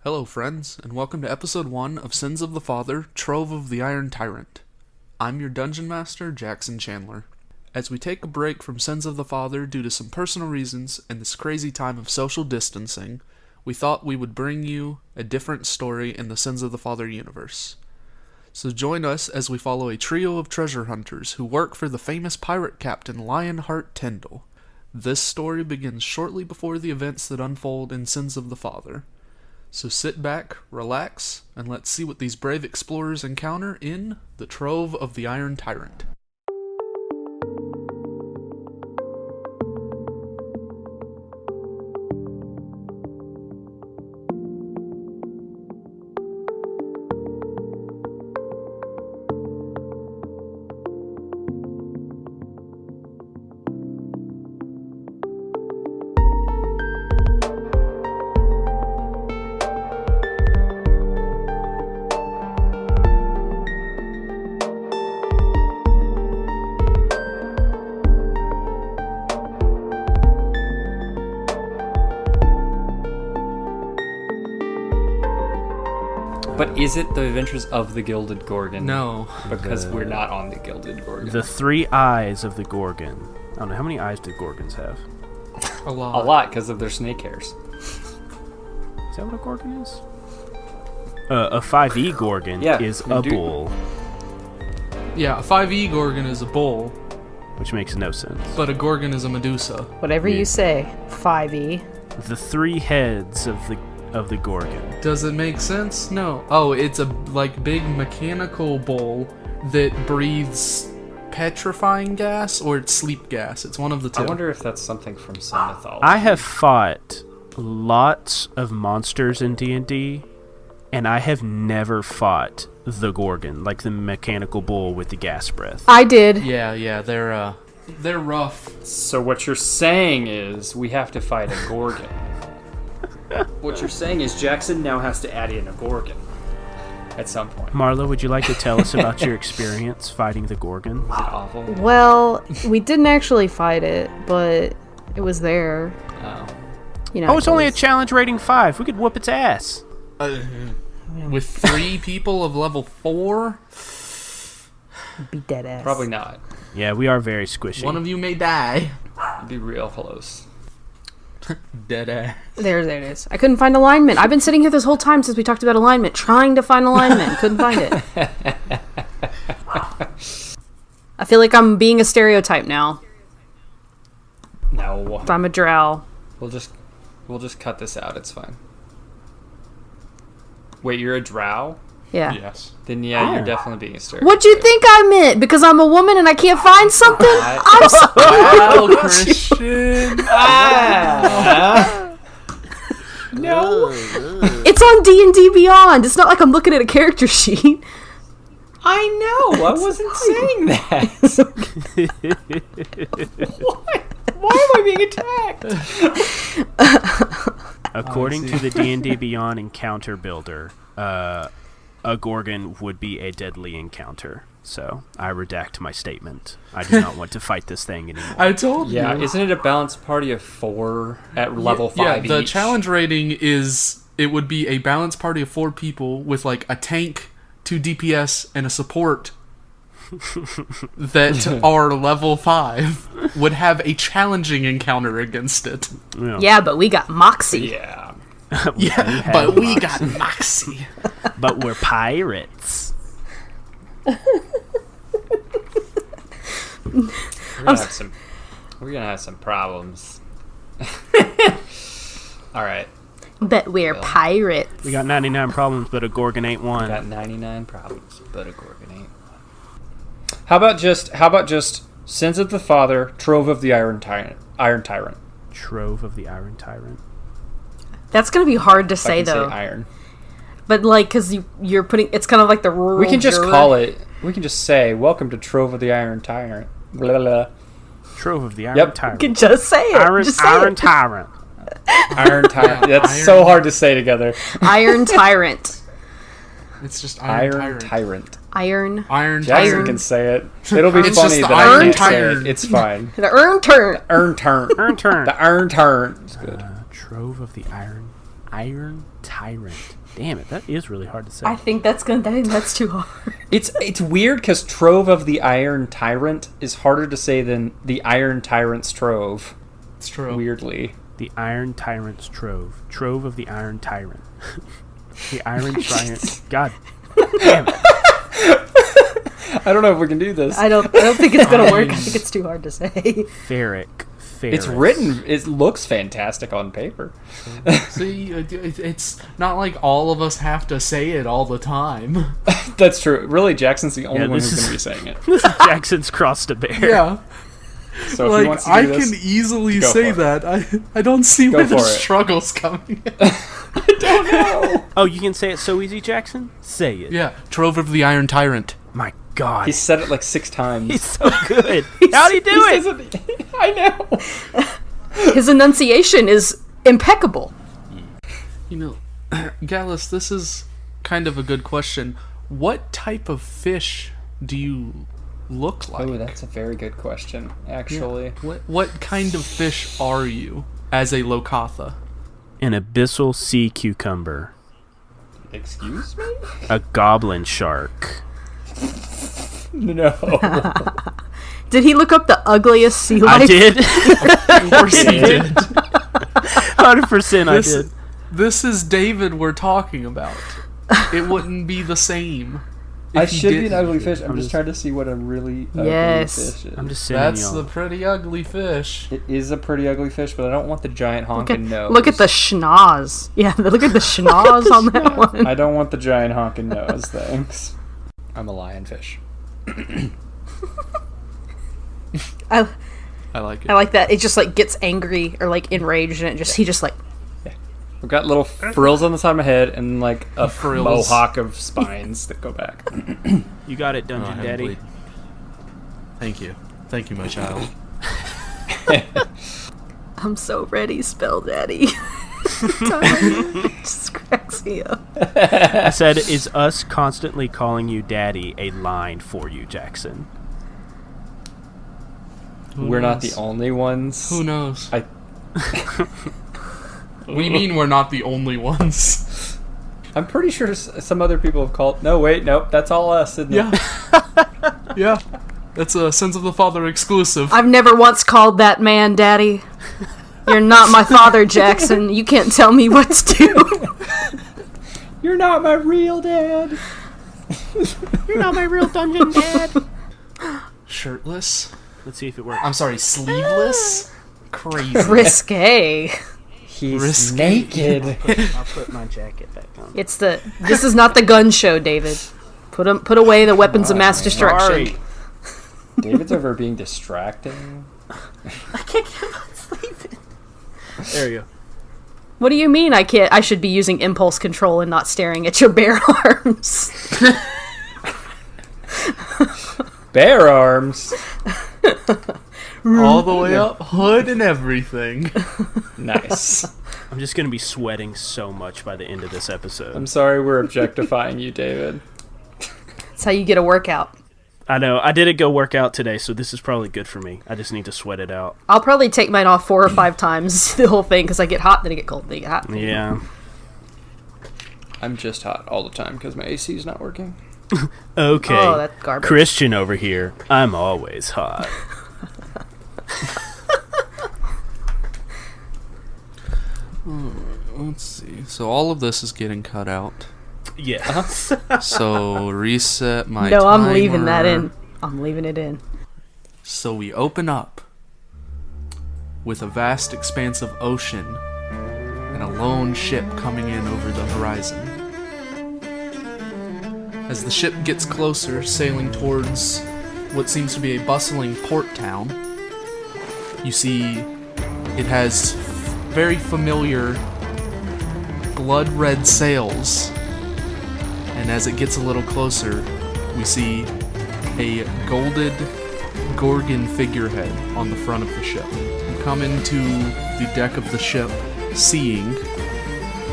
Hello, friends, and welcome to Episode 1 of Sins of the Father, Trove of the Iron Tyrant. I'm your Dungeon Master, Jackson Chandler. As we take a break from Sins of the Father due to some personal reasons and this crazy time of social distancing, we thought we would bring you a different story in the Sins of the Father universe. So join us as we follow a trio of treasure hunters who work for the famous pirate captain Lionheart Tyndall. This story begins shortly before the events that unfold in Sins of the Father. So sit back, relax, and let's see what these brave explorers encounter in the Trove of the Iron Tyrant. But is it the Adventures of the Gilded Gorgon? No. Because we're not on the Gilded Gorgon. The three eyes of the Gorgon. I don't know, how many eyes do Gorgons have? A lot. A lot, because of their snake hairs. Is that what a Gorgon is? A 5e Gorgon is a bull. Yeah, a 5e Gorgon is a bull, Which makes no sense. but a Gorgon is a Medusa. Whatever you say, 5e. The three heads of the Gorgon. Does it make sense? No. Oh, it's a, big mechanical bull that breathes petrifying gas, or it's sleep gas. It's one of the two. I wonder if that's something from some mythology. I have fought lots of monsters in D&D, and I have never fought the Gorgon, like the mechanical bull with the gas breath. I did. Yeah, they're rough. So what you're saying is we have to fight a Gorgon. What you're saying is Jackson now has to add in a Gorgon at some point. Marla, would you like to tell us about your experience fighting the Gorgon? Is it awful? Well, we didn't actually fight it, but it was there. Oh. You know. Oh, it's only a challenge rating 5. We could whoop its ass. With 3 people of level 4? Be dead ass. Probably not. Yeah, we are very squishy. One of you may die. It'd be real close. Dead ass. There it is. I couldn't find alignment. I've been sitting here this whole time since we talked about alignment, trying to find alignment. Couldn't find it. I feel like I'm being a stereotype now. No. If I'm a drow. We'll just cut this out. It's fine. Wait, you're a drow? Yeah. Yes. Then you're definitely being a stereotype. What'd you think I meant? Because I'm a woman and I can't find something? I'm sorry. Wow, Christian. No. It's on D&D Beyond. It's not like I'm looking at a character sheet. I know. I wasn't saying that. What? Why am I being attacked? According to the D&D Beyond encounter builder, a Gorgon would be a deadly encounter. So I redact my statement. I do not want to fight this thing anymore. I told you. Yeah, isn't it a balanced party of 4 at level 5 the each? challenge rating is, it would be a balanced party of 4 people with a tank, 2 DPS, and a support that are level 5 would have a challenging encounter against it. Yeah, but we got Moxie. Yeah. Yeah, but we got Moxie. But we're pirates. We're gonna have some problems. Alright. But we're pirates. We got 99 problems, but a Gorgon ain't one. Got 99 problems, but a Gorgon ain't one. How about just Sins of the Father, Trove of the Iron Tyrant. Trove of the Iron Tyrant. That's going to be hard to say, I can though. say iron. But, because you're putting... It's kind of like the rural We can just juror. call it... We can just say, welcome to Trove of the Iron Tyrant. Blah, blah, blah. Trove of the Iron Tyrant. You can just say it. Iron Tyrant. Iron Tyrant. That's so hard to say together. Iron Tyrant. It's just Iron Tyrant. Iron Jackson Tyrant. can say it. It'll be It's funny just that the I Iron can't say Tyrant. it. It's fine. The Iron Tyrant. Iron Tyrant. Iron Tyrant. The Iron Tyrant. It's good. Trove of the Iron Iron Tyrant. Damn it, that is really hard to say. I think that's too hard. It's weird because Trove of the Iron Tyrant is harder to say than the Iron Tyrant's Trove. It's true. Weirdly. The Iron Tyrant's Trove. Trove of the Iron Tyrant. The Iron Tyrant. God damn it. I don't know if we can do this. I don't think it's gonna work. I think it's too hard to say. Ferric. It's written. It looks fantastic on paper. See, it's not like all of us have to say it all the time. That's true. Really, Jackson's the only one who's going to be saying it. This is Jackson's cross to bear. Yeah. So if he wants to do I this, can easily go say for it. that. I don't see where the for it. struggle's coming in. I don't know. Oh, you can say it so easy, Jackson? Say it. Yeah, Trove of the Iron Tyrant. My God. He said it like 6 times. He's so good. How'd he do it? I know. His enunciation is impeccable. You know, Gallus, this is kind of a good question. What type of fish do you look like? Oh, that's a very good question, actually. What kind of fish are you as a Lokatha? An abyssal sea cucumber. Excuse me? A goblin shark. No. Did he look up the ugliest sea life? I did. Of course he did. 100% I did. This is David we're talking about. It wouldn't be the same. if I he should be an didn't. ugly fish. I'm just trying to see what a really Yes. ugly fish is. I'm just saying, That's y'all. the pretty ugly fish. It is a pretty ugly fish, but I don't want the giant honking nose. Look at the schnoz. Yeah, look at the schnoz on that one. I don't want the giant honking nose, thanks. I'm a lionfish. I like it. I like that. It just like gets angry or like enraged, and he just like I've got little frills on the side of my head and like a Frills. mohawk of spines that go back. You got it, Oh, I Dungeon haven't Daddy. played. Thank you, my child. I'm so ready, spell daddy. Just cracks me up. I said, is us constantly calling you daddy a line for you, Jackson? We're not the knows? only ones. Who knows? I- We mean we're not the only ones. I'm pretty sure some other people have called. No, wait, nope. That's all us, isn't it? Yeah. Yeah. That's a Sins of the Father exclusive. I've never once called that man daddy. You're not my father, Jackson. You can't tell me what to do. You're not my real dad. You're not my real dungeon dad. Shirtless? Let's see if it works. I'm sorry, sleeveless? Crazy. Risque. He's Risky. naked. I'll put my jacket back on. This is not the gun show, David. Put away the weapons of mass destruction. Sorry. David's over being distracting. I can't get my sleep in. There you go. What do you mean I can't? I should be using impulse control and not staring at your bare arms. Bare arms. All the way up, hood and everything. Nice. I'm just going to be sweating so much by the end of this episode. I'm sorry we're objectifying you, David. That's how you get a workout. I know. I didn't go work out today, so this is probably good for me. I just need to sweat it out. I'll probably take mine off 4 or 5 times the whole thing because I get hot, then I get cold, then I get hot. Yeah. I'm just hot all the time because my AC is not working. Okay. Oh, that's garbage. Christian over here. I'm always hot. Let's see. So all of this is getting cut out. Yeah. So reset my No, I'm leaving that timer. in. I'm leaving it in. So we open up with a vast expanse of ocean and a lone ship coming in over the horizon. As the ship gets closer, sailing towards what seems to be a bustling port town, you see it has very familiar blood red sails. And as it gets a little closer, we see a Gilded Gorgon figurehead on the front of the ship. You come into the deck of the ship, seeing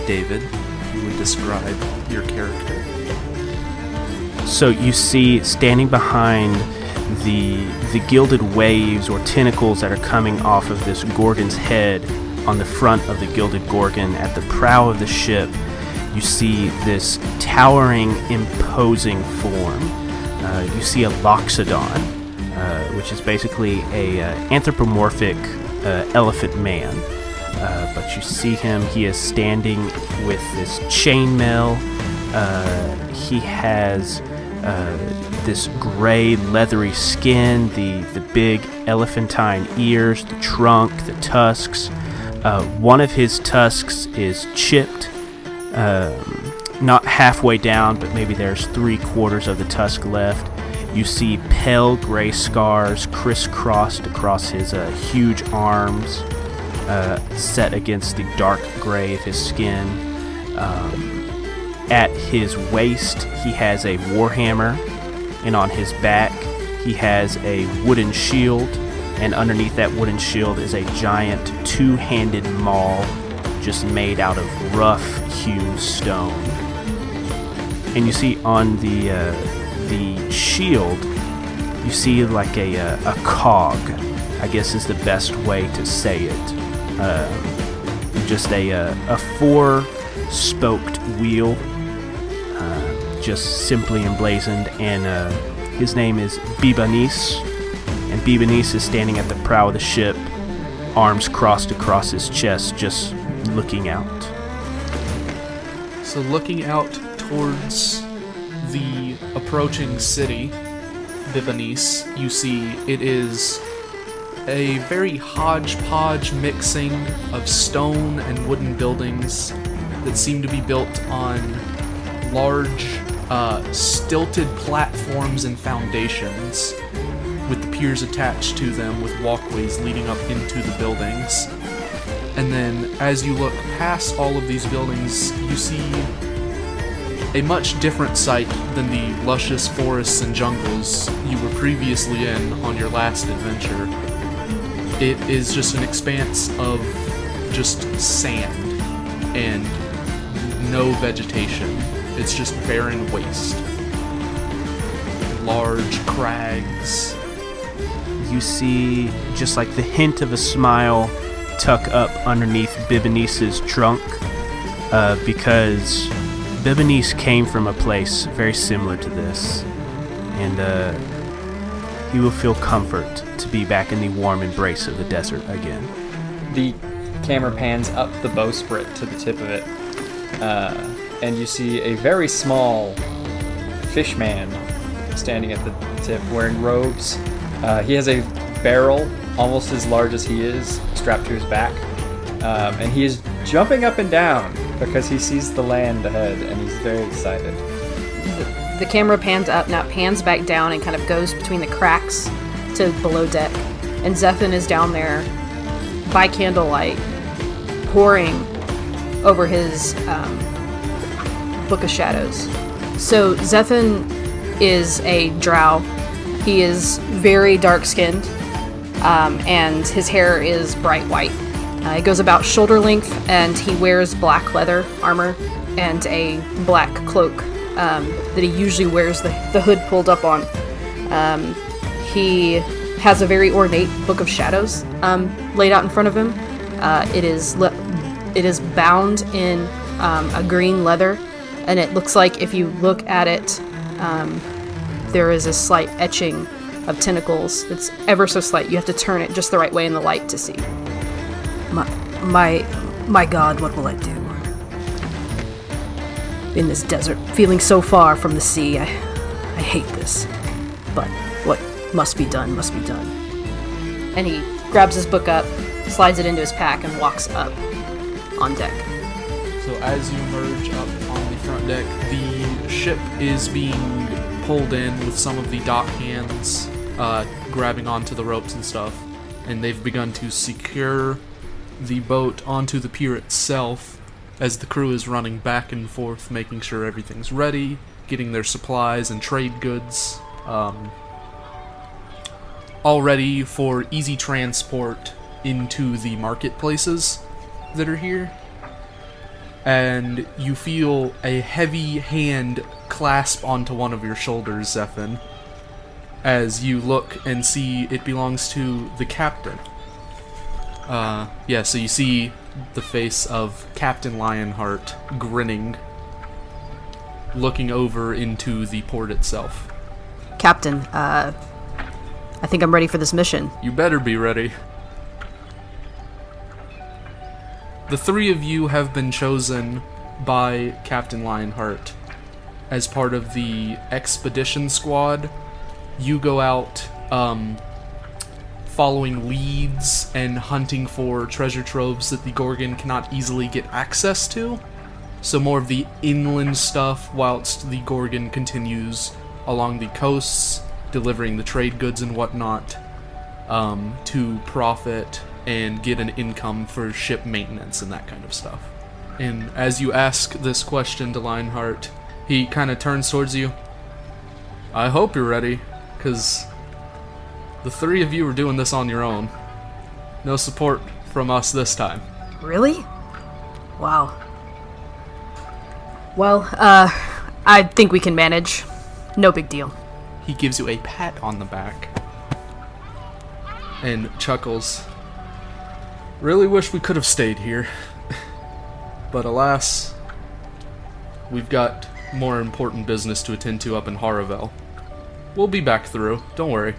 David. You would describe your character. So you see, standing behind the gilded waves or tentacles that are coming off of this Gorgon's head, on the front of the Gilded Gorgon, at the prow of the ship, you see this towering, imposing form. You see a loxodon, which is basically a anthropomorphic elephant man. But you see him, he is standing with this chainmail. He has this gray, leathery skin, the big elephantine ears, the trunk, the tusks. One of his tusks is chipped, not halfway down, but maybe there's 3/4 of the tusk left. You see pale gray scars crisscrossed across his huge arms, set against the dark gray of his skin. At his waist, he has a warhammer, and on his back, he has a wooden shield, and underneath that wooden shield is a giant two-handed maul, just made out of rough-hewn stone. And you see on the shield, you see like a cog, I guess is the best way to say it. Just a 4-spoked wheel, just simply emblazoned, and his name is Bibanis, and Bibanis is standing at the prow of the ship, arms crossed across his chest, just looking out. So looking out towards the approaching city, Bibanis, you see it is a very hodgepodge mixing of stone and wooden buildings that seem to be built on large, stilted platforms and foundations with the piers attached to them with walkways leading up into the buildings. And then as you look past all of these buildings, you see a much different sight than the luscious forests and jungles you were previously in on your last adventure. It is just an expanse of just sand and no vegetation. It's just barren waste. Large crags. You see just like the hint of a smile tuck up underneath Bibanis's trunk, because Bibanis came from a place very similar to this, and he will feel comfort to be back in the warm embrace of the desert again. The camera pans up the bowsprit to the tip of it, and you see a very small fish man standing at the tip wearing robes. He has a barrel almost as large as he is strapped to his back, and he is jumping up and down because he sees the land ahead, and he's very excited. The camera pans up, now it pans back down and kind of goes between the cracks to below deck. And Zephin is down there by candlelight, poring over his Book of Shadows. So Zephin is a drow. He is very dark-skinned, and his hair is bright white. It goes about shoulder length, and he wears black leather armor and a black cloak that he usually wears the hood pulled up on. He has a very ornate Book of Shadows laid out in front of him. It is bound in a green leather, and it looks like if you look at it, there is a slight etching of tentacles. It's ever so slight. You have to turn it just the right way in the light to see. My God, what will I do? In this desert, feeling so far from the sea, I hate this. But what must be done, must be done. And he grabs his book up, slides it into his pack, and walks up on deck. So as you emerge up on the front deck, the ship is being pulled in with some of the dock hands grabbing onto the ropes and stuff, and they've begun to secure the boat onto the pier itself as the crew is running back and forth, making sure everything's ready, getting their supplies and trade goods all ready for easy transport into the marketplaces that are here. And you feel a heavy hand clasp onto one of your shoulders, Zephin, as you look and see it belongs to the captain. So you see the face of Captain Lionheart grinning, looking over into the port itself. Captain, I think I'm ready for this mission. You better be ready. The three of you have been chosen by Captain Lionheart as part of the expedition squad. You go out following leads and hunting for treasure troves that the Gorgon cannot easily get access to. So more of the inland stuff, whilst the Gorgon continues along the coasts, delivering the trade goods and whatnot, to profit and get an income for ship maintenance and that kind of stuff. And as you ask this question to Lionheart, he kind of turns towards you. I hope you're ready, because the three of you are doing this on your own. No support from us this time. Really? Wow. Well, I think we can manage. No big deal. He gives you a pat on the back and chuckles. Really wish we could have stayed here. But alas, we've got more important business to attend to up in Harrowing. We'll be back through, don't worry.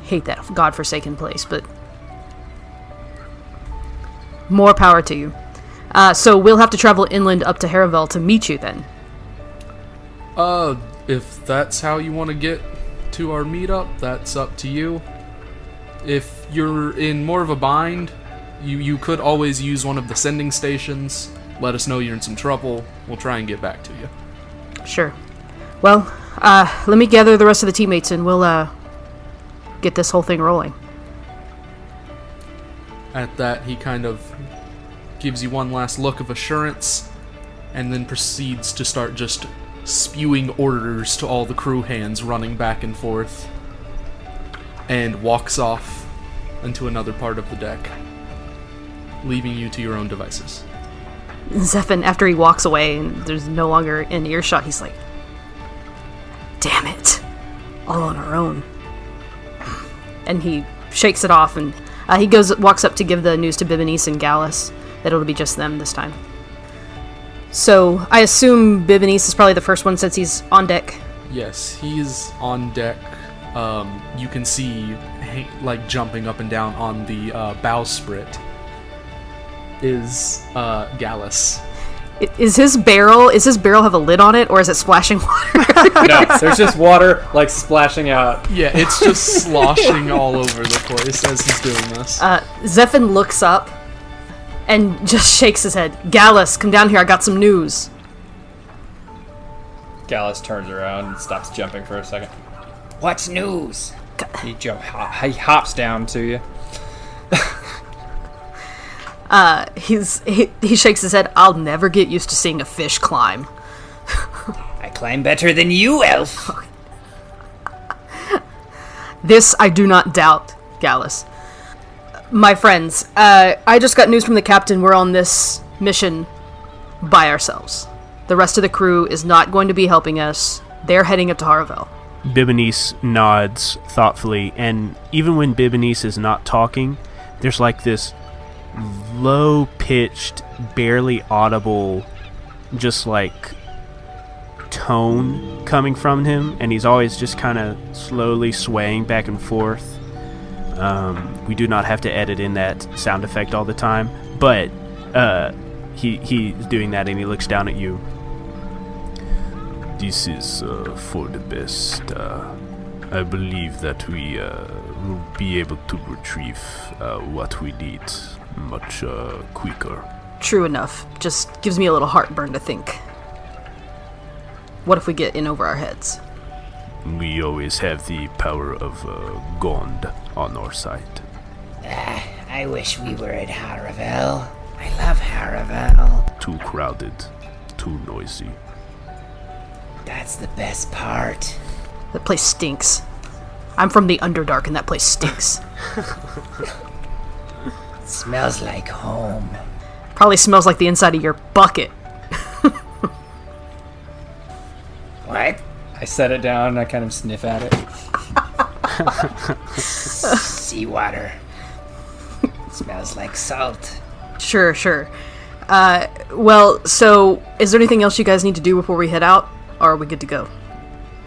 Hate that godforsaken place, but more power to you. So we'll have to travel inland up to Harrowing to meet you then. If that's how you want to get to our meetup, that's up to you. If you're in more of a bind, you could always use one of the sending stations. Let us know you're in some trouble. We'll try and get back to you. Sure. Well, let me gather the rest of the teammates and we'll get this whole thing rolling. At that, he kind of gives you one last look of assurance and then proceeds to start just spewing orders to all the crew hands running back and forth, and walks off into another part of the deck, leaving you to your own devices. Zephin, after he walks away and there's no longer in earshot, he's like, damn it, all on our own. And he shakes it off, and he walks up to give the news to Bibinice and Gallus that it'll be just them this time. So I assume Bibinice is probably the first one since he's on deck. Yes, he's on deck. You can see, like, jumping up and down on the bowsprit is Gallus. Is his barrel have a lid on it, or is it splashing water? No, there's just water, like, splashing out. Yeah, it's just sloshing all over the place as he's doing this. Zephin looks up and just shakes his head. Gallus, come down here, I got some news. Gallus turns around and stops jumping for a second. What's news? He hops down to you. He shakes his head. I'll never get used to seeing a fish climb. I climb better than you, elf. This I do not doubt, Gallus. My friends, I just got news from the captain. We're on this mission by ourselves. The rest of the crew is not going to be helping us. They're heading up to Harrowing. Bibinice nods thoughtfully, and even when Bibinice is not talking, there's like this low-pitched, barely audible, just like tone coming from him, and he's always just kind of slowly swaying back and forth. We do not have to edit in that sound effect all the time, but he's doing that, and he looks down at you. This is for the best. I believe that we will be able to retrieve what we need much quicker. True enough. Just gives me a little heartburn to think. What if we get in over our heads? We always have the power of Gond on our side. I wish we were at Harrowing. I love Harrowing. Too crowded, too noisy. That's the best part. That place stinks. I'm from the Underdark and that place stinks. It smells like home. Probably smells like the inside of your bucket. What? I set it down and I kind of sniff at it. Seawater. Smells like salt. Sure. Well, so is there anything else you guys need to do before we head out? Or are we good to go?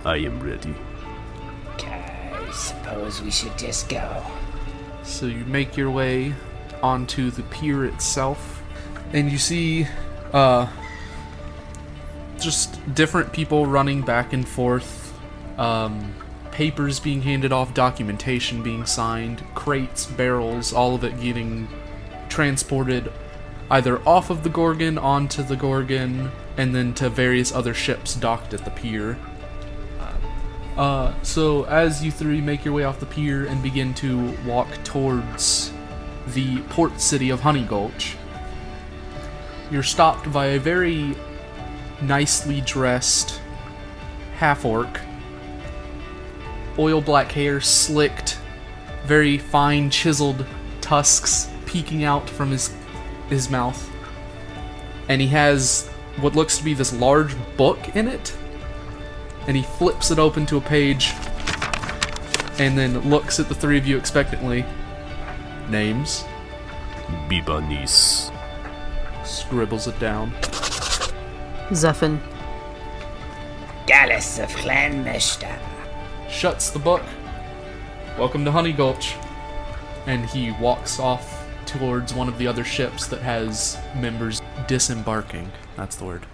I am ready. I suppose we should just go. So you make your way onto the pier itself, and you see just different people running back and forth, papers being handed off, documentation being signed, crates, barrels, all of it getting transported either off of the Gorgon onto the Gorgon and then to various other ships docked at the pier. So as you three make your way off the pier and begin to walk towards the port city of Honey Gulch, you're stopped by a very nicely dressed half-orc, oil black hair, slicked, very fine chiseled tusks peeking out from his mouth, and he has what looks to be this large book in it, and he flips it open to a page and then looks at the three of you expectantly. Names. Bibanis. Scribbles it down. Zephin. Gallus of Clanmeshta. Shuts the book. Welcome to Honey Gulch. And he walks off towards one of the other ships that has members disembarking. That's the word.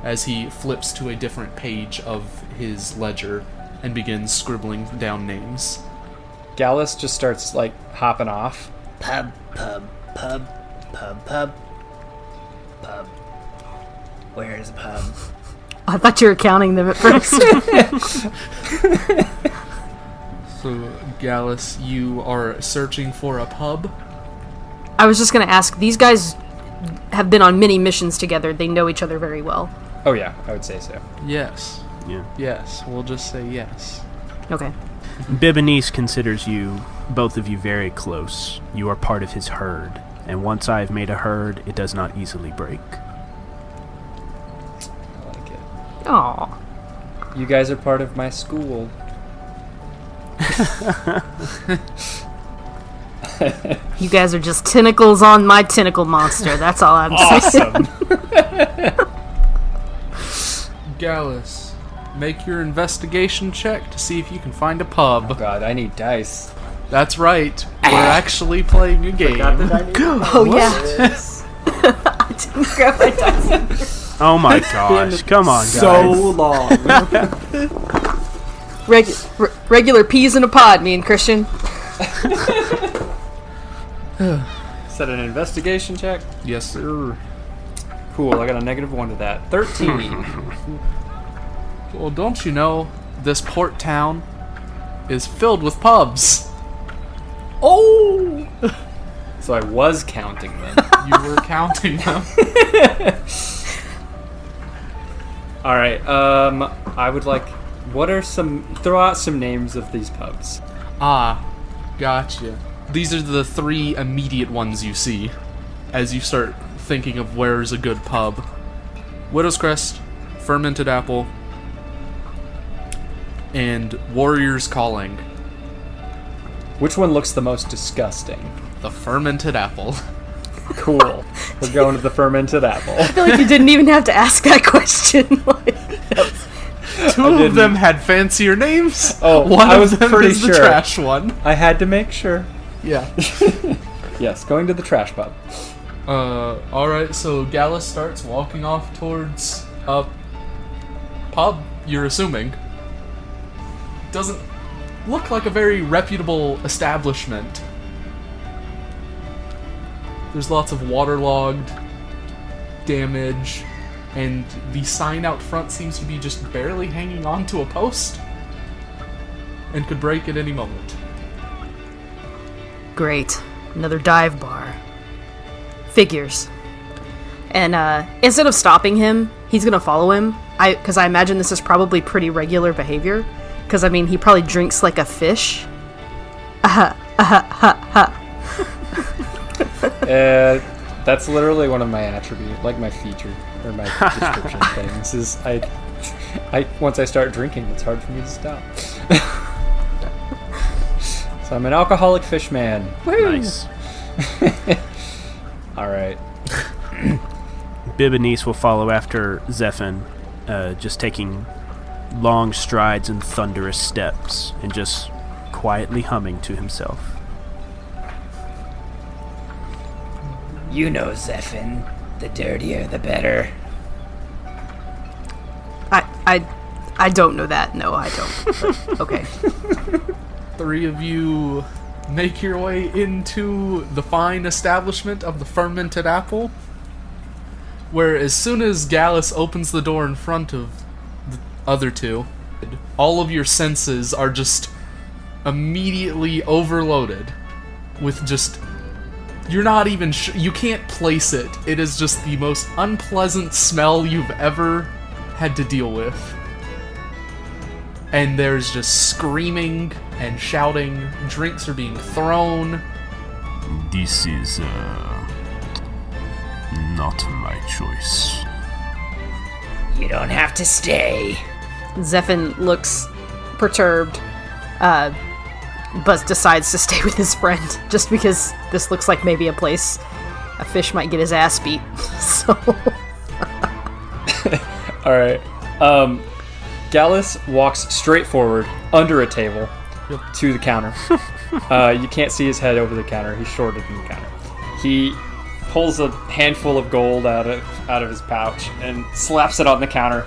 As he flips to a different page of his ledger and begins scribbling down names. Gallus just starts, like, hopping off. Pub. Where's pub? I thought you were counting them at first. So, Gallus, you are searching for a pub? I was just going to ask, these guys have been on many missions together. They know each other very well. Oh yeah, I would say so. Yes. Yeah. Yes, we'll just say yes. Okay. Bibanis considers you, both of you, very close. You are part of his herd, and once I have made a herd, it does not easily break. I like it. Aw. You guys are part of my school. You guys are just tentacles on my tentacle monster. That's all I'm saying. Awesome. Gallus, make your investigation check to see if you can find a pub. Oh god, I need dice. That's right. We're actually playing a game. Oh, yeah. I didn't grab my dice. Oh my gosh, come on, guys. So long. Regular peas in a pod, me and Christian. Is that an investigation check? Yes, sir. Cool, I got a -1 to that. 13. Well, don't you know, this port town is filled with pubs. Oh! So I was counting them. You were counting them. Alright, I would like... Throw out some names of these pubs. Ah, gotcha. These are the three immediate ones you see as you start thinking of where's a good pub. Widow's Crest, Fermented Apple, and Warrior's Calling. Which one looks the most disgusting? The Fermented Apple. Cool. We're going to the Fermented Apple. I feel like you didn't even have to ask that question. Two of them had fancier names. Oh, one I was of them pretty is the sure. trash one. I had to make sure. Yeah. Yes, going to the trash pub. Alright, so Gallus starts walking off towards a pub, you're assuming. Doesn't look like a very reputable establishment. There's lots of waterlogged damage, and the sign out front seems to be just barely hanging on to a post and could break at any moment. Great. Another dive bar. Figures. And instead of stopping him, he's gonna follow him. Because I imagine this is probably pretty regular behavior. Because, I mean, he probably drinks like a fish. That's literally one of my attributes, like my feature, or my description things, is once I start drinking, it's hard for me to stop. So I'm an alcoholic fish man. Woo! Nice. All right. Bibanice will follow after Zephin, just taking long strides and thunderous steps, and just quietly humming to himself. You know, Zephin, the dirtier the better. I don't know that. No, I don't. But, okay. 3 of you make your way into the fine establishment of the Fermented Apple, where as soon as Gallus opens the door in front of the other 2, all of your senses are just immediately overloaded with just... You're not even you can't place it. It is just the most unpleasant smell you've ever had to deal with. And there's just screaming and shouting. Drinks are being thrown. This is, not my choice. You don't have to stay. Zephin looks perturbed, but decides to stay with his friend, just because this looks like maybe a place a fish might get his ass beat. So... All right. Gallus walks straight forward, under a table, to the counter. You can't see his head over the counter. He's shorter than the counter. He pulls a handful of gold out of his pouch and slaps it on the counter.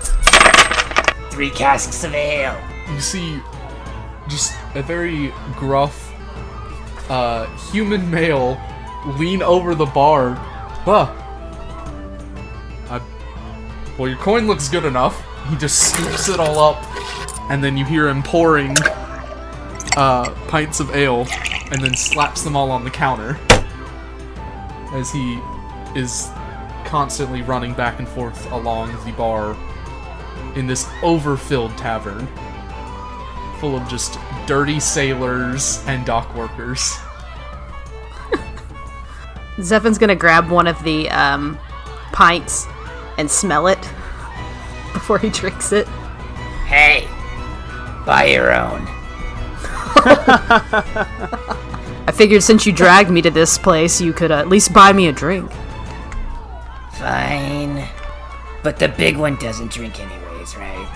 3 casks of ale. You see just a very gruff human male lean over the bar. Well, your coin looks good enough. He just scoops it all up, and then you hear him pouring pints of ale, and then slaps them all on the counter as he is constantly running back and forth along the bar in this overfilled tavern full of just dirty sailors and dock workers. Zephin's gonna grab one of the pints and smell it before he drinks it. Hey, buy your own. I figured since you dragged me to this place, you could at least buy me a drink. Fine. But the big one doesn't drink anyways, right?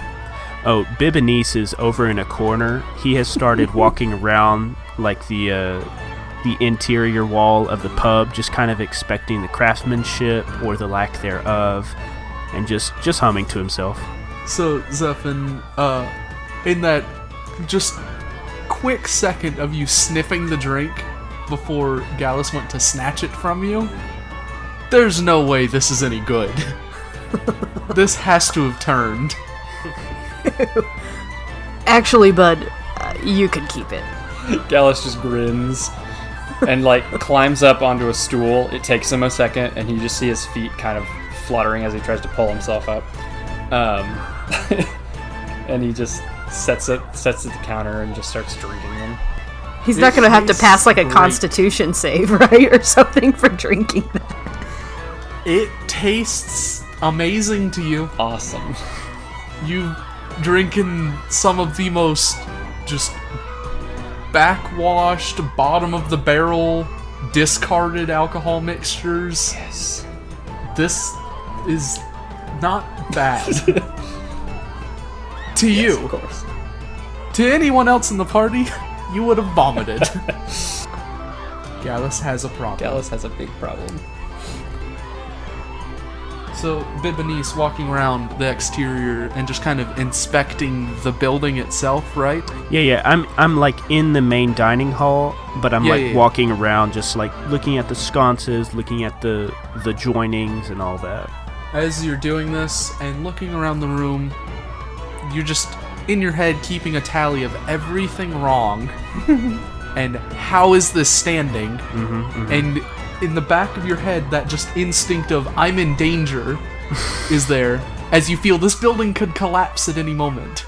Oh, Bibanice is over in a corner. He has started walking around like the interior wall of the pub, just kind of expecting the craftsmanship or the lack thereof, and just humming to himself. So, Zephin, in that just quick second of you sniffing the drink before Gallus went to snatch it from you, there's no way this is any good. This has to have turned. Actually, bud, you can keep it. Gallus just grins and climbs up onto a stool. It takes him a second, and you just see his feet kind of fluttering as he tries to pull himself up. And he just sets it at the counter and just starts drinking them. He's not going to have to pass a constitution save, right? Or something for drinking that. It tastes amazing to you. Awesome. You drinking some of the most just backwashed, bottom of the barrel, discarded alcohol mixtures. Yes. This is not bad. To Yes, you. of course. To anyone else in the party, you would have vomited. Gallus has a problem. Gallus has a big problem. So, Bibanice walking around the exterior and just kind of inspecting the building itself, right? Yeah. I'm in the main dining hall, but I'm walking around, just looking at the sconces, looking at the joinings and all that. As you're doing this and looking around the room, you're just in your head keeping a tally of everything wrong and how is this standing, and in the back of your head that just instinct of I'm in danger is there as you feel this building could collapse at any moment.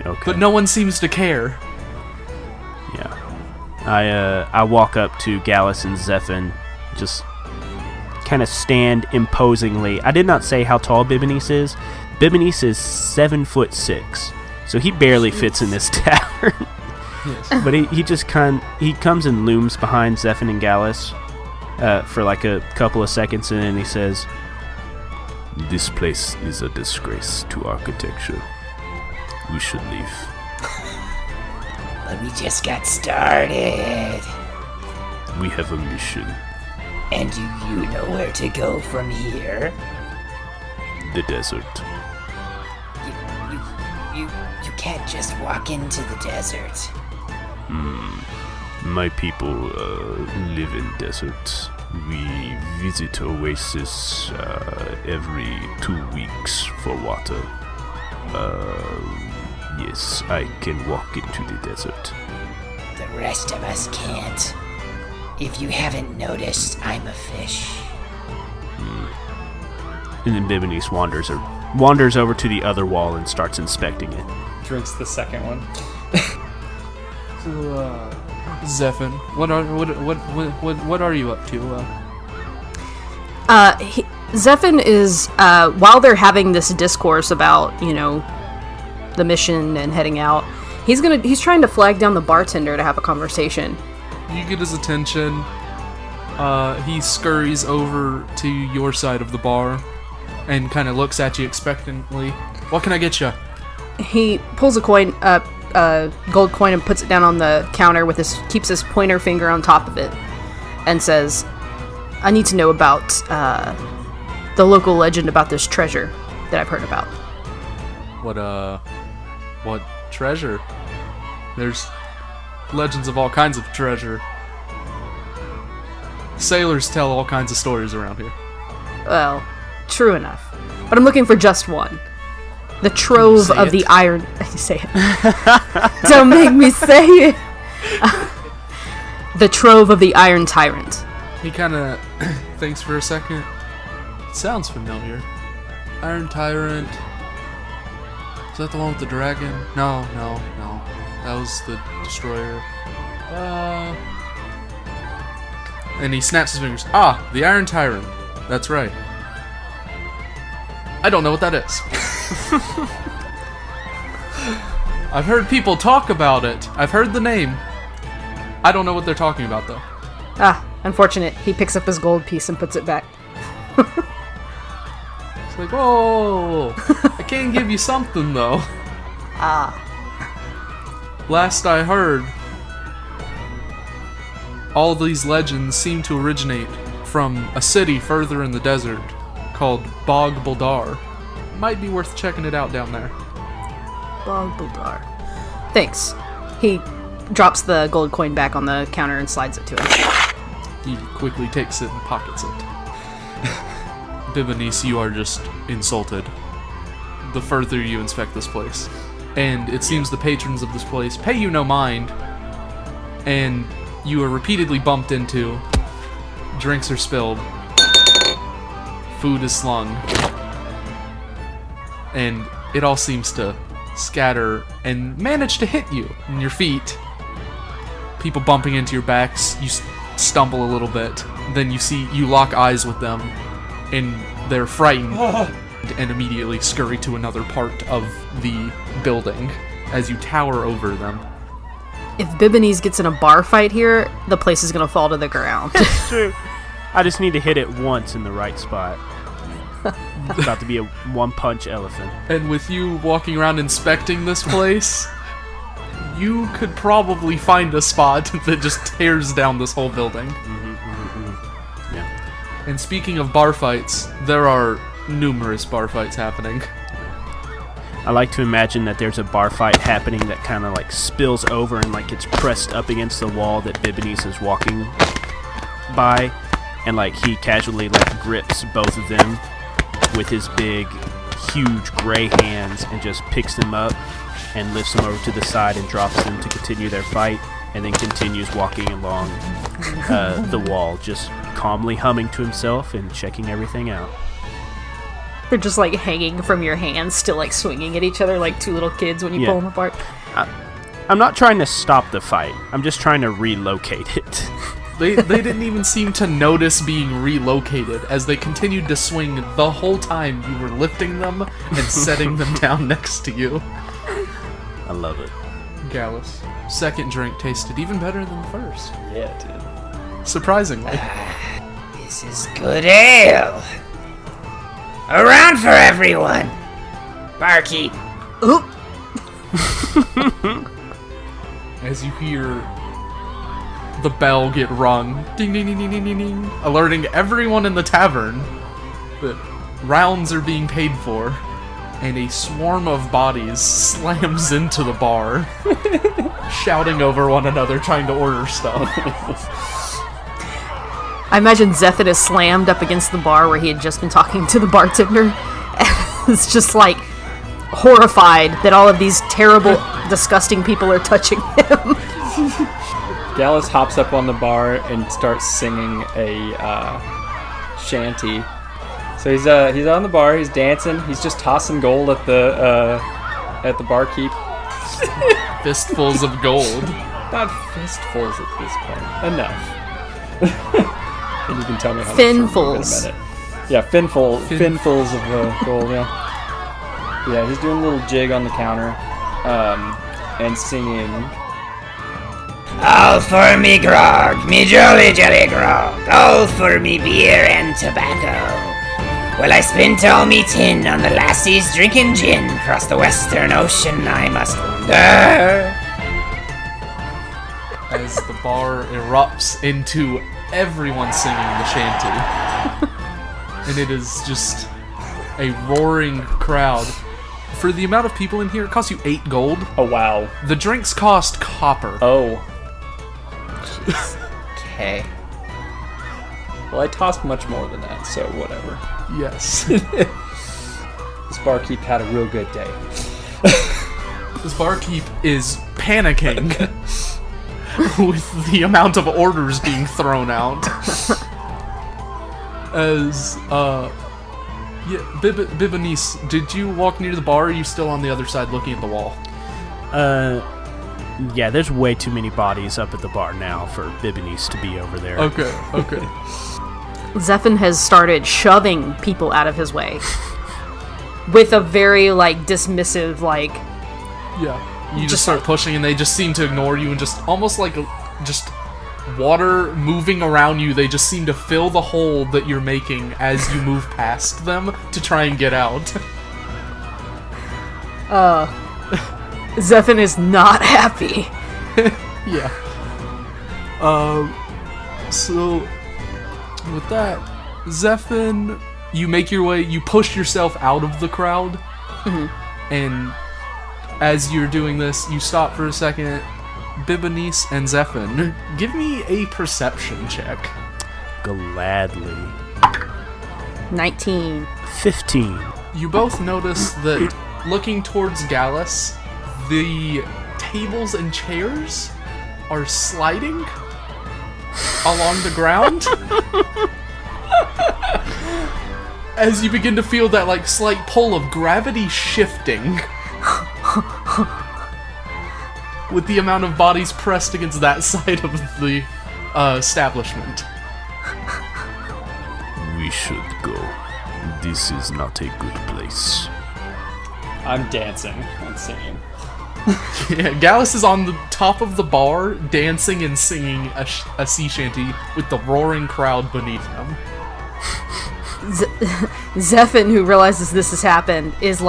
Okay. But no one seems to care. Yeah. I walk up to Gallus and Zephin, just kind of stand imposingly. I did not say how tall Bibanice is. Bibanice is 7'6", so he barely fits in this tavern. Yes. But he just he comes and looms behind Zephyr and Gallus for like a couple of seconds, and then he says, "This place is a disgrace to architecture. We should leave." But we just got started. We have a mission. And do you know where to go from here? The desert. You can't just walk into the desert. My people live in deserts. We visit oasis every 2 weeks for water. Yes, I can walk into the desert. The rest of us can't. If you haven't noticed, I'm a fish. And then Bibonese wanders over to the other wall and starts inspecting it. Drinks the second one. So, Zephyr, what are you up to? Zephyr is while they're having this discourse about, the mission and heading out, he's trying to flag down the bartender to have a conversation. You get his attention. He scurries over to your side of the bar and kind of looks at you expectantly. What can I get you? He pulls a coin, a gold coin, and puts it down on the counter keeps his pointer finger on top of it, and says, "I need to know about the local legend about this treasure that I've heard about." What treasure? There's legends of all kinds of treasure. Sailors tell all kinds of stories around here. Well, true enough. But I'm looking for just one. The Trove of the Iron... Say it. Don't make me say it. The Trove of the Iron Tyrant. He kind of thinks for a second. It sounds familiar. Iron Tyrant. Is that the one with the dragon? No. That was the destroyer. And he snaps his fingers. Ah, the Iron Tyrant. That's right. I don't know what that is. I've heard people talk about it. I've heard the name. I don't know what they're talking about, though. Ah, unfortunate. He picks up his gold piece and puts it back. It's like, whoa, I can give you something, though. Ah. Last I heard, all these legends seem to originate from a city further in the desert called Bog'Buldhr. Might be worth checking it out down there. Bog'Buldhr. Thanks. He drops the gold coin back on the counter and slides it to him. He quickly takes it and pockets it. Bibonese, you are just insulted the further you inspect this place. And it seems the patrons of this place pay you no mind, and you are repeatedly bumped into, drinks are spilled, food is slung, and it all seems to scatter and manage to hit you in your feet. People bumping into your backs, you stumble a little bit, then you lock eyes with them, and they're frightened and immediately scurry to another part of the building as you tower over them. If Bibonese gets in a bar fight here, the place is gonna fall to the ground. True. I just need to hit it once in the right spot. It's about to be a one-punch elephant. And with you walking around inspecting this place, you could probably find a spot that just tears down this whole building. Yeah. And speaking of bar fights, there are numerous bar fights happening. I like to imagine that there's a bar fight happening that kind of like spills over and like gets pressed up against the wall that Bibonese is walking by, and like he casually like grips both of them with his big, huge gray hands and just picks them up and lifts them over to the side and drops them to continue their fight, and then continues walking along the wall, just calmly humming to himself and checking everything out. They're just like hanging from your hands, still like swinging at each other like two little kids when you pull them apart. I'm not trying to stop the fight. I'm just trying to relocate it. They didn't even seem to notice being relocated as they continued to swing the whole time you were lifting them and setting them down next to you. I love it. Gallus. Second drink tasted even better than the first. Yeah, it did. Surprisingly. This is good ale. Around for everyone. Barkeep. Oop. As you hear the bell get rung, ding ding ding ding ding ding ding, alerting everyone in the tavern that rounds are being paid for, and a swarm of bodies slams into the bar, shouting over one another, trying to order stuff. I imagine Zephyr is slammed up against the bar where he had just been talking to the bartender, and is just like horrified that all of these terrible, disgusting people are touching him. Gallus hops up on the bar and starts singing a shanty. So he's on the bar, he's dancing, he's just tossing gold at the barkeep. Fistfuls of gold. Not fistfuls at this point. Enough. And you can tell me how Finfuls. much in a minute. Yeah, finfuls of gold. Yeah, he's doing a little jig on the counter, and singing. All for me grog, me jolly jolly grog. All for me beer and tobacco. Well, I spent all me tin on the lassies drinking gin. Across the western ocean I must wander. As the bar erupts into everyone singing the shanty. And it is just a roaring crowd. For the amount of people in here, it costs you 8 gold. Oh, wow. The drinks cost copper. Oh. Okay. Well, I tossed much more than that, so whatever. Yes. This barkeep had a real good day. This barkeep is panicking with the amount of orders being thrown out. As, Bibanice, did you walk near the bar, or are you still on the other side looking at the wall? Yeah, there's way too many bodies up at the bar now for Bibanice to be over there. Okay. Zephyr has started shoving people out of his way. With a very, dismissive, Yeah. You just start pushing, and they just seem to ignore you, and just almost like just water moving around you, they just seem to fill the hole that you're making as you move past them to try and get out. Zephyr is not happy. Yeah. So with that, Zephyr, you make your way, you push yourself out of the crowd, and as you're doing this, you stop for a second. Bibanice and Zephyr, give me a perception check. Gladly. 19. 15. You both notice that looking towards Gallus, the tables and chairs are sliding along the ground. As you begin to feel that slight pull of gravity shifting with the amount of bodies pressed against that side of the establishment. We should go. This is not a good place. I'm dancing and singing. Yeah, Gallus is on the top of the bar, dancing and singing a sea shanty with the roaring crowd beneath him. Zephyr, who realizes this has happened, is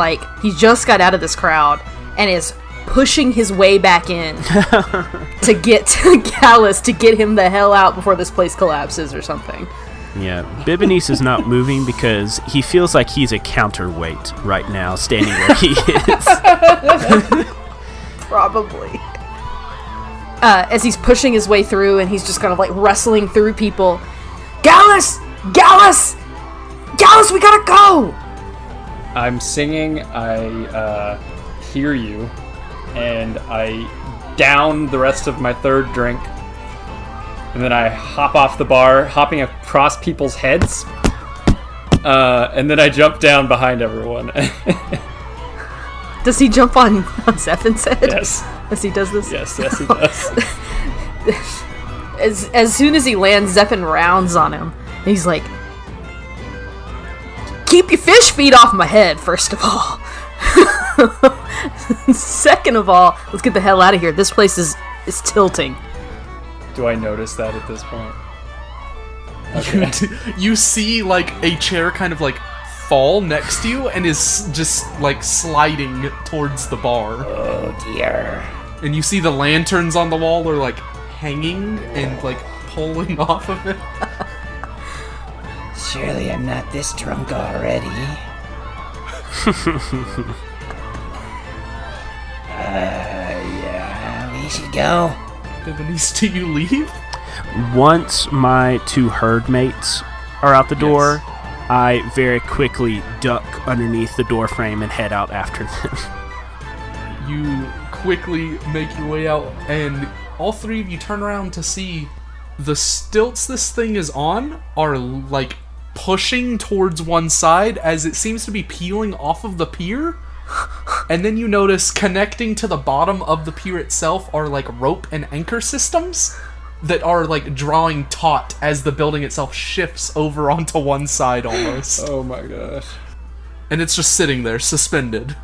he just got out of this crowd and is pushing his way back in to get to Gallus to get him the hell out before this place collapses or something. Yeah, Bibanice is not moving because he feels like he's a counterweight right now, standing where he is. Probably. As he's pushing his way through and he's just kind of wrestling through people. Gallus! Gallus! Gallus, we gotta go! I'm singing, I hear you, and I down the rest of my third drink, and then I hop off the bar, hopping across people's heads, and then I jump down behind everyone. Does he jump on Zephyr's head? Yes. As he does this? Yes, he does. As soon as he lands, Zephyr rounds on him, and he's like, keep your fish feet off my head, first of all. Second of all, let's get the hell out of here. This place is tilting. Do I notice that at this point? You see, like, a chair kind of, like, fall next to you and is just, like, sliding towards the bar. Oh dear. And you see the lanterns on the wall are, like, hanging and, like, pulling off of it. Surely I'm not this drunk already. Yeah, we should go. Debonis, do you leave? Once my two herd mates are out the door, I very quickly duck underneath the door frame and head out after them. You quickly make your way out, and all three of you turn around to see the stilts this thing is on are, like, pushing towards one side as it seems to be peeling off of the pier. And then you notice connecting to the bottom of the pier itself are, like, rope and anchor systems that are, like, drawing taut as the building itself shifts over onto one side almost. Oh my gosh. And it's just sitting there, suspended,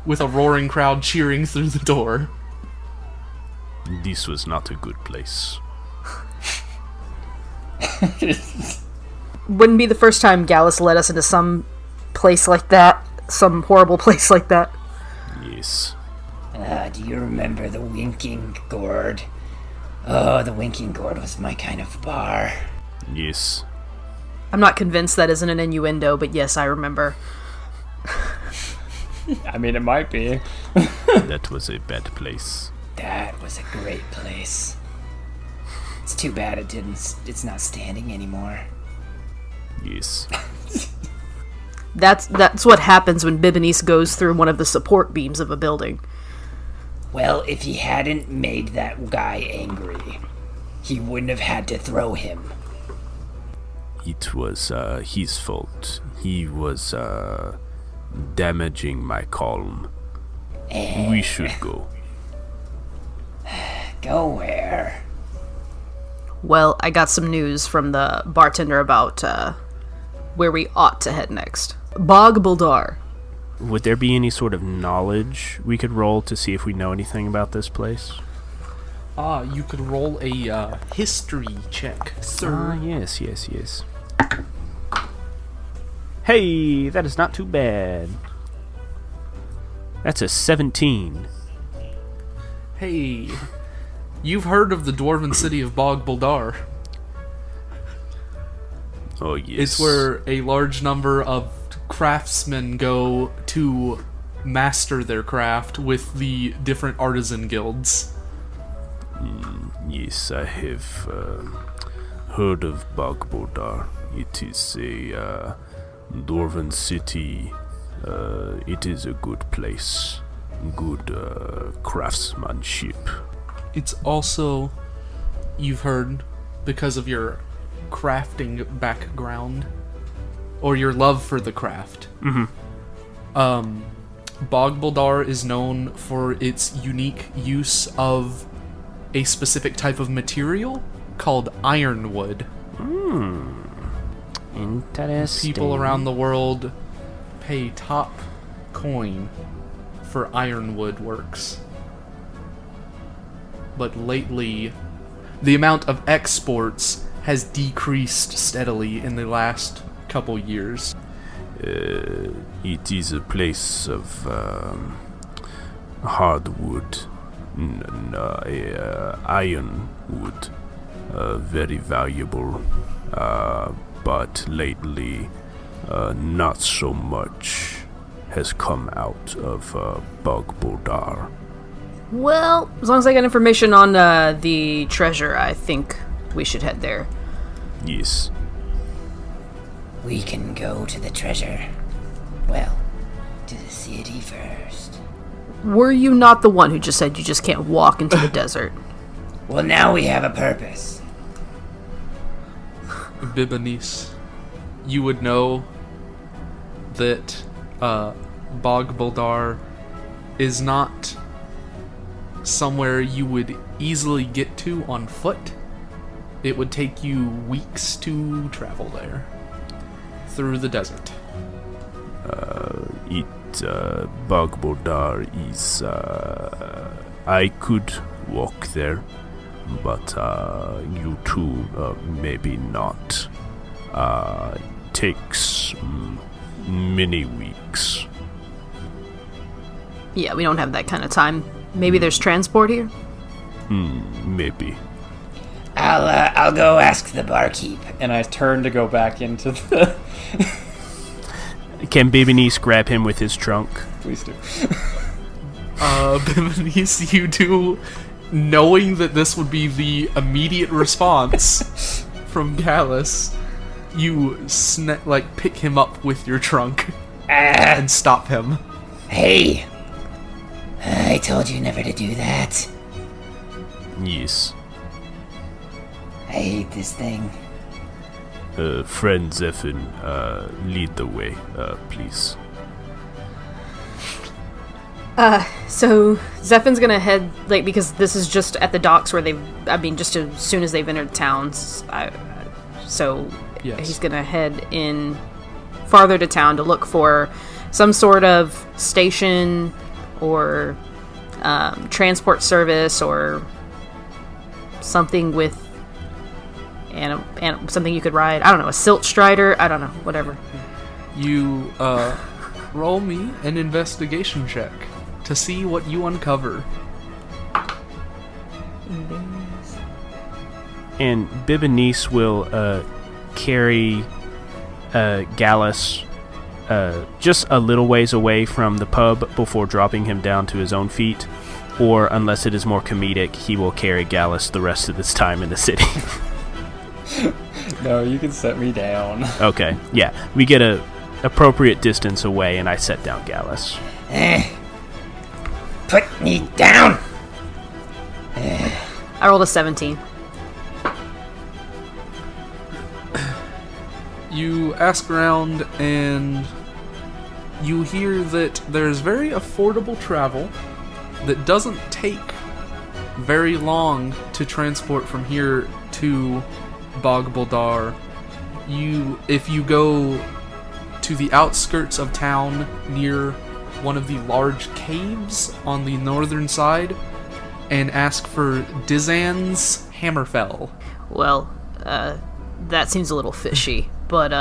with a roaring crowd cheering through the door. This was not a good place. Wouldn't be the first time Gallus led us into some place like that. Some horrible place like that. Yes. Do you remember the Winking Gourd? Oh, the Winking Gourd was my kind of bar. Yes. I'm not convinced that isn't an innuendo, but yes, I remember. I mean, it might be. That was a bad place. That was a great place. It's too bad it's not standing anymore. Yes. That's what happens when Bibonese goes through one of the support beams of a building. Well, if he hadn't made that guy angry, he wouldn't have had to throw him. It was his fault. He was damaging my calm. We should go. Go where? Well, I got some news from the bartender about where we ought to head next. Bog'Buldhr. Would there be any sort of knowledge we could roll to see if we know anything about this place? You could roll a history check, sir. Yes. Hey, that is not too bad. That's a 17. Hey, you've heard of the dwarven city of Bog'Buldhr. Oh, yes. It's where a large number of craftsmen go to master their craft with the different artisan guilds. Yes, I have heard of Bog'Buldhr. It is a dwarven city. It is a good place. Good craftsmanship. It's also, you've heard, because of your crafting background, or your love for the craft. Bog'Buldhr is known for its unique use of a specific type of material called ironwood. Interesting. People around the world pay top coin for ironwood works. But lately, the amount of exports has decreased steadily in the last couple years. It is a place of hardwood, ironwood, very valuable, but lately not so much has come out of Bog'Buldhr. Well, as long as I got information on the treasure, I think we should head there. Yes. We can go to the treasure. Well, to the city first. Were you not the one who just said you just can't walk into the desert? Well, now we have a purpose. Bibonese, you would know that Bog'Buldhr is not somewhere you would easily get to on foot. It would take you weeks to travel there through the desert. Bog'Buldhr is, I could walk there, but, you two, maybe not. Takes many weeks. Yeah, we don't have that kind of time. Maybe there's transport here? Maybe. I'll go ask the barkeep. And I turn to go back into the... Can Bibinice grab him with his trunk? Please do. Bibinice, you do, knowing that this would be the immediate response from Gallus, you pick him up with your trunk and stop him. Hey! I told you never to do that. Yes. I hate this thing. Friend Zephin, lead the way, please. So Zephin's gonna head, because this is just at the docks where just as soon as they've entered towns, Yes. He's gonna head in farther to town to look for some sort of station or transport service or something with something you could ride. I don't know, a silt strider? I don't know, whatever. You, roll me an investigation check to see what you uncover. And Bibinice will, carry, Gallus, just a little ways away from the pub before dropping him down to his own feet. Or, unless it is more comedic, he will carry Gallus the rest of his time in the city. No, you can set me down. Okay, yeah. We get a appropriate distance away, and I set down Gallus. Put me down! I rolled a 17. You ask around and you hear that there's very affordable travel that doesn't take very long to transport from here to Bog'Buldhr. If you go to the outskirts of town near one of the large caves on the northern side and ask for Dizan's Hammerfell. Well, that seems a little fishy, but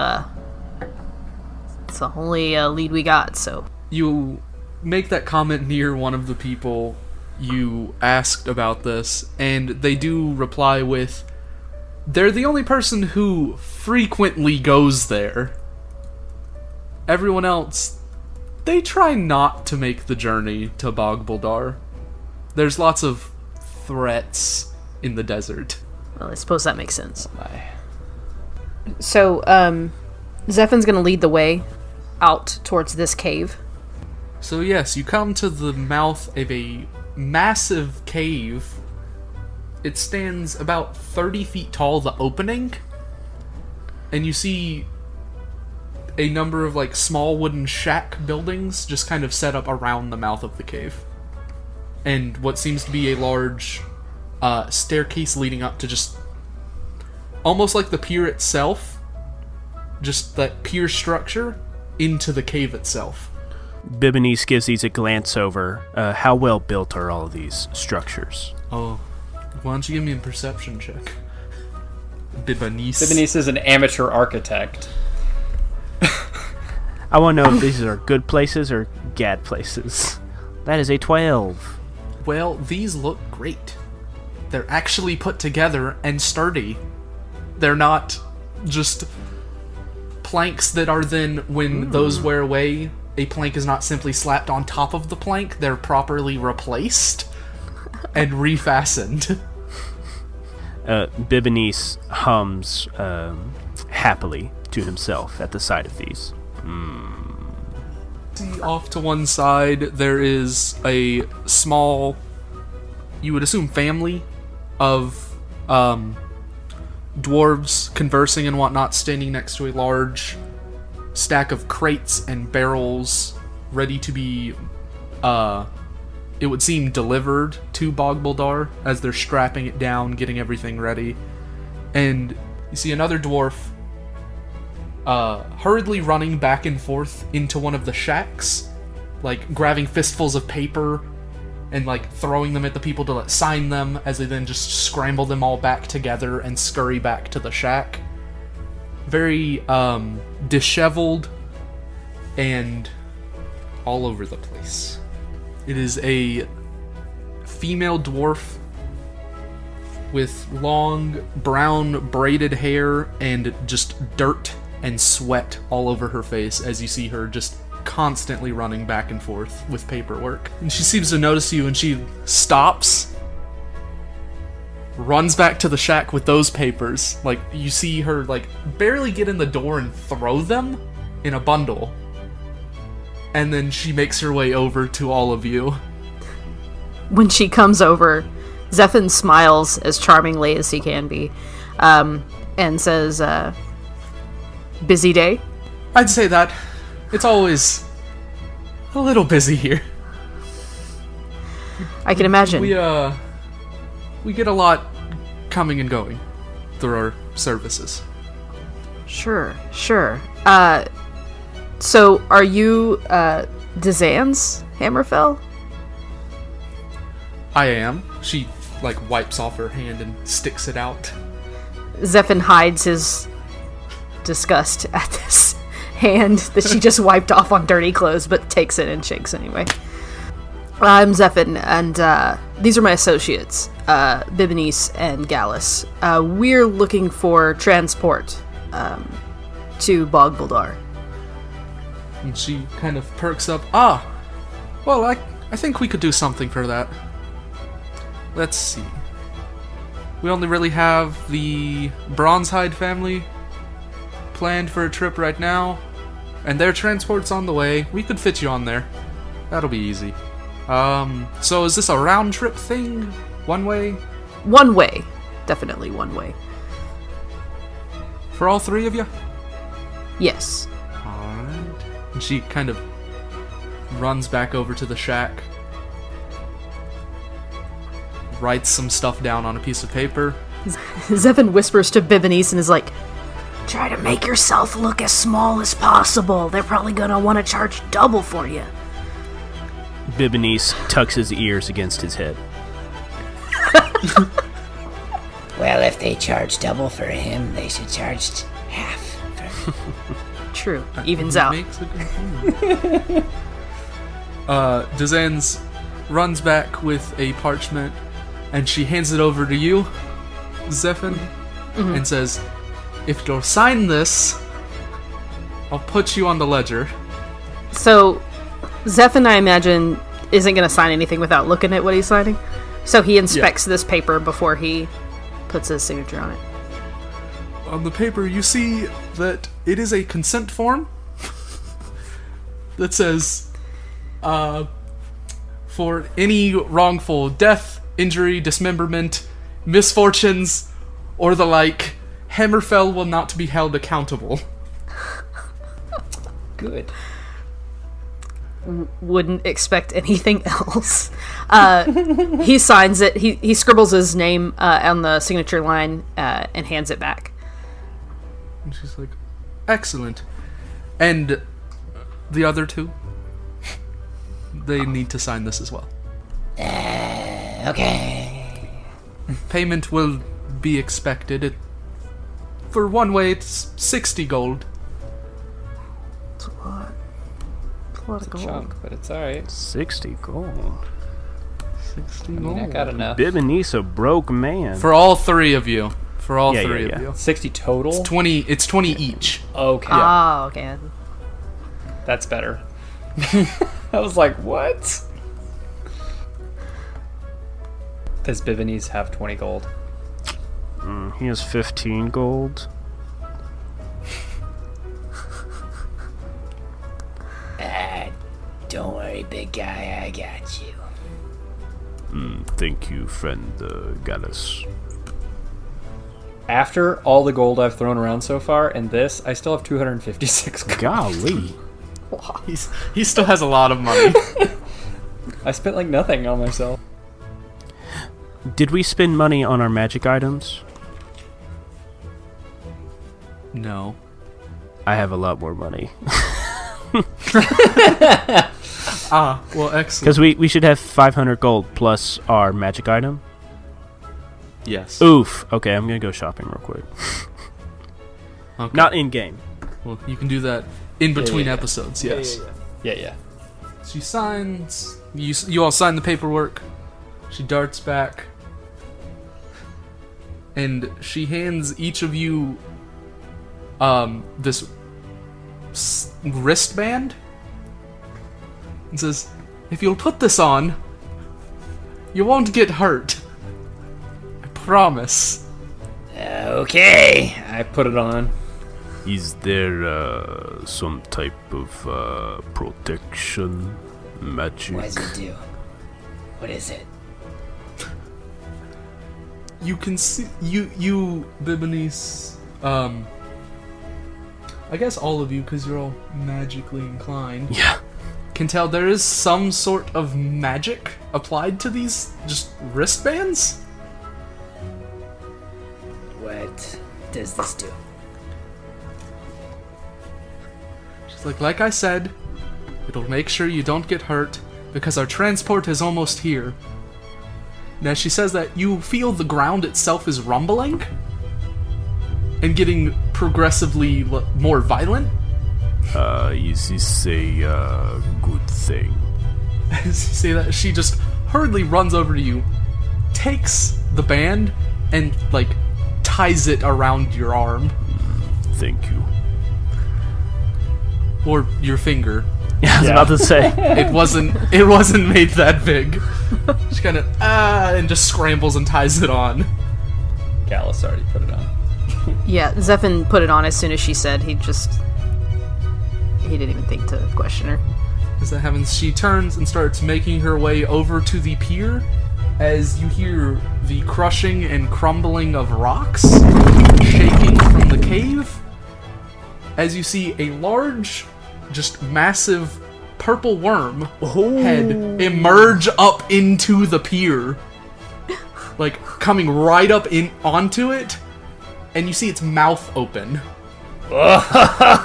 it's the only lead we got, so. You make that comment near one of the people you asked about this, and they do reply with, they're the only person who frequently goes there. Everyone else, they try not to make the journey to Bog'Buldhr. There's lots of threats in the desert. Well, I suppose that makes sense. Bye. So, Zephin's gonna lead the way out towards this cave. So yes, you come to the mouth of a massive cave. It stands about 30 feet tall, the opening, and you see a number of small wooden shack buildings just kind of set up around the mouth of the cave. And what seems to be a large staircase leading up to just almost like the pier itself, just that pier structure into the cave itself. Bibinice gives these a glance over. How well built are all of these structures? Oh, why don't you give me a perception check? Bibinice. Bibinice is an amateur architect. I want to know if these are good places or gad places. That is a 12. Well, these look great. They're actually put together and sturdy. They're not just planks that are then, when those wear away, a plank is not simply slapped on top of the plank. They're properly replaced and refastened. Bibinice hums happily to himself at the sight of these. See, off to one side, there is a small, you would assume, family of dwarves conversing and whatnot, standing next to a large stack of crates and barrels ready to be, it would seem, delivered to Bog'Buldhr as they're strapping it down, getting everything ready. And you see another dwarf hurriedly running back and forth into one of the shacks like grabbing fistfuls of paper and like throwing them at the people to sign them, as they then just scramble them all back together and scurry back to the shack. Very disheveled and all over the place. It is a female dwarf with long brown braided hair and just dirt and sweat all over her face as you see her just constantly running back and forth with paperwork. And she seems to notice you and she stops, runs back to the shack with those papers. Like, you see her like barely get in the door and throw them in a bundle. And then she makes her way over to all of you. When she comes over, Zephin smiles as charmingly as he can be, and says, busy day? I'd say that. It's always a little busy here. I can imagine. We get a lot coming and going through our services. Sure. So are you, Dazan's Hammerfell? I am. She, like, wipes off her hand and sticks it out. Zephin hides his disgust at this hand that she just wiped off on dirty clothes, but takes it and shakes anyway. I'm Zephin, and these are my associates, Bibinice and Gallus. We're looking for transport to Bog'Buldhr. And she kind of perks up. Well, I think we could do something for that. Let's see. We only really have the Bronzehide family planned for a trip right now, and their transport's on the way. We could fit you on there. That'll be easy. So is this a round trip thing? One way? One way. Definitely one way. For all three of you? Yes. Alright. And she kind of runs back over to the shack, writes some stuff down on a piece of paper. Zephin whispers to Bibinice and is like, try to make yourself look as small as possible. They're probably gonna want to charge double for you. Bibinice tucks his ears against his head. Well, if they charge double for him, they should charge half for him. True. Evens out. Makes a good point. Dazan's runs back with a parchment, and she hands it over to you, Zephin, and says, if you'll sign this, I'll put you on the ledger. So, Zephin, I imagine, isn't going to sign anything without looking at what he's signing. So he inspects this paper before he puts his signature on it. On the paper, you see that it is a consent form that says, for any wrongful death, injury, dismemberment, misfortunes, or the like, Hammerfell will not be held accountable. Good. Wouldn't expect anything else. He signs it. He scribbles his name on the signature line and hands it back. And she's like, excellent. And the other two, they need to sign this as well. Okay. Payment will be expected. For one way, it's 60 gold. It's a lot. It's a lot of It's a gold. chunk, but it's alright. 60 gold. 60 I mean, I gold. got enough. Bibinice a broke man. For all three of you. For all Yeah, three yeah, of yeah. you. 60 total? It's 20 each. Okay. Oh, okay. That's better. I was like, what? Does Bibinice have 20 gold? He has 15 gold. Don't worry, big guy, I got you. Thank you, friend Gallus. After all the gold I've thrown around so far and this, I still have 256 gold. Golly. He still has a lot of money. I spent like nothing on myself. Did we spend money on our magic items? No. I have a lot more money. Well, excellent. Because we should have 500 gold plus our magic item. Yes. Oof. Okay, I'm gonna go shopping real quick. Okay. Not in game. Well, you can do that in between yeah. episodes. Yes. Yeah. She signs. You all sign the paperwork. She darts back, and she hands each of you this wristband, and says, "If you'll put this on, you won't get hurt. I promise." Okay. I put it on. Is there some type of protection magic? What does it do? What is it? You can see you Bibonese, I guess all of you, because you're all magically inclined, Yeah. can tell there is some sort of magic applied to these just wristbands. What does this do? She's like I said, it'll make sure you don't get hurt because our transport is almost here. Now she says that you feel the ground itself is rumbling and getting progressively more violent. Is this a good thing? As you say that, she just hurriedly runs over to you, takes the band, and ties it around your arm Thank you. or your finger. Yeah, I was about to say. It wasn't made that big. She kind of and just scrambles and ties it on. Gallus already put it on. Yeah, Zephin put it on as soon as she said. He didn't even think to question her. As that happens, she turns and starts making her way over to the pier as you hear the crushing and crumbling of rocks shaking from the cave. As you see a large, just massive purple worm head emerge up into the pier. Coming right up onto it, and you see its mouth open. Oh,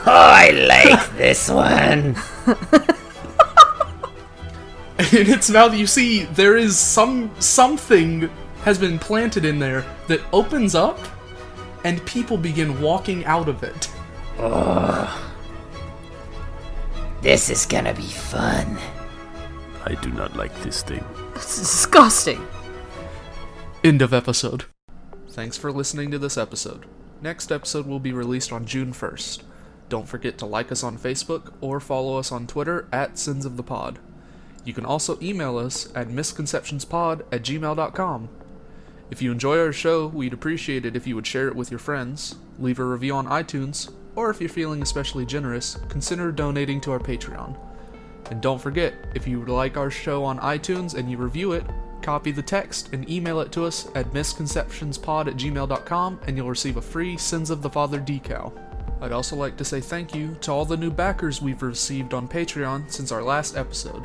I like this one. In its mouth, you see there is something has been planted in there that opens up, and people begin walking out of it. This is gonna be fun. I do not like this thing. It's disgusting. End of episode. Thanks for listening to this episode. Next episode will be released on June 1st. Don't forget to like us on Facebook or follow us on Twitter @SinsOfThePod. You can also email us at misconceptionspod@gmail.com. If you enjoy our show, we'd appreciate it if you would share it with your friends, leave a review on iTunes, or if you're feeling especially generous, consider donating to our Patreon. And don't forget, if you would like our show on iTunes and you review it, copy the text and email it to us at misconceptionspod@gmail.com and you'll receive a free Sins of the Father decal. I'd also like to say thank you to all the new backers we've received on Patreon since our last episode.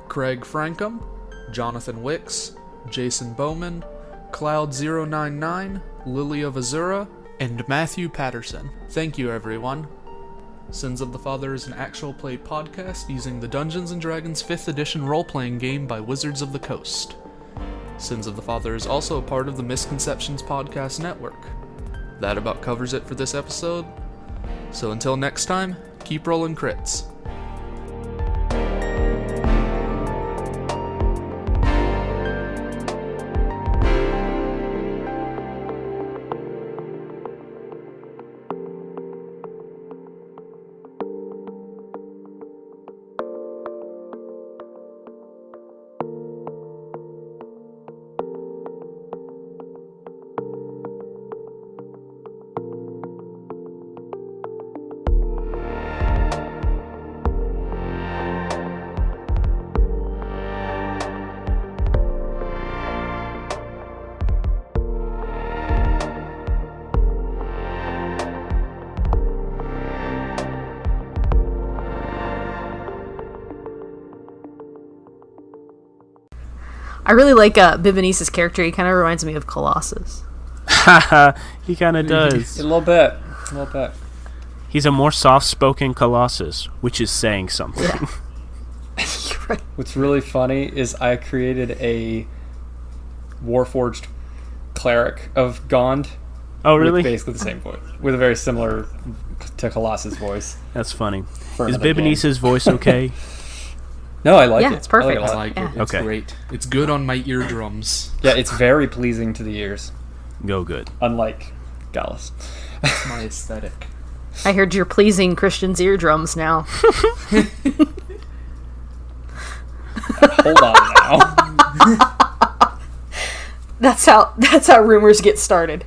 Craig Frankham, Jonathan Wicks, Jason Bowman, Cloud099, Lily of Azura, and Matthew Patterson. Thank you, everyone. Sins of the Father is an actual play podcast using the Dungeons & Dragons 5th edition role-playing game by Wizards of the Coast. Sins of the Father is also a part of the Misconceptions Podcast Network. That about covers it for this episode. So until next time, keep rolling crits. I really like Bibonice's character. He kind of reminds me of Colossus. Haha, he kind of does. A little bit. He's a more soft-spoken Colossus, which is saying something. Yeah. What's really funny is I created a Warforged cleric of Gond. Oh, really? With basically the same voice, with a very similar to Colossus voice. That's funny. For Is another game. Bibanice's voice okay? No, I like it. Yeah, it's perfect. I I like it a lot. like it. It's Okay. great. It's good on my eardrums. Yeah, it's very pleasing to the ears, Go good. unlike Gallus. It's my aesthetic. I heard you're pleasing Christian's eardrums now. Hold on now. That's how rumors get started.